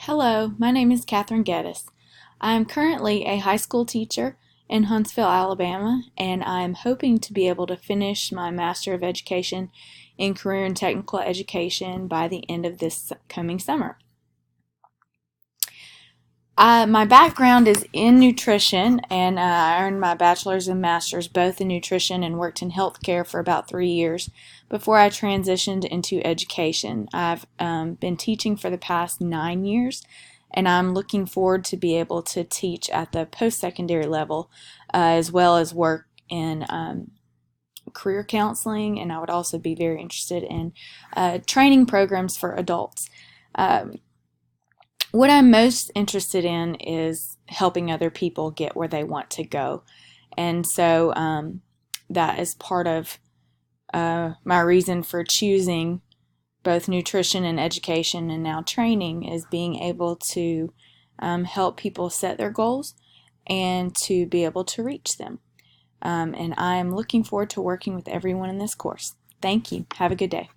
Hello, my name is Catherine Geddes. I am currently a high school teacher in Huntsville, Alabama, and I am hoping to be able to finish my Master of Education in Career and Technical Education by the end of this coming summer. My background is in nutrition, and I earned my bachelor's and master's both in nutrition and worked in healthcare for about 3 years before I transitioned into education. I've been teaching for the past 9 years, and I'm looking forward to be able to teach at the post-secondary level as well as work in career counseling, and I would also be very interested in training programs for adults. Um, what I'm most interested in is helping other people get where they want to go. And so that is part of my reason for choosing both nutrition and education and now training is being able to help people set their goals and to be able to reach them. And I'm looking forward to working with everyone in this course. Thank you. Have a good day.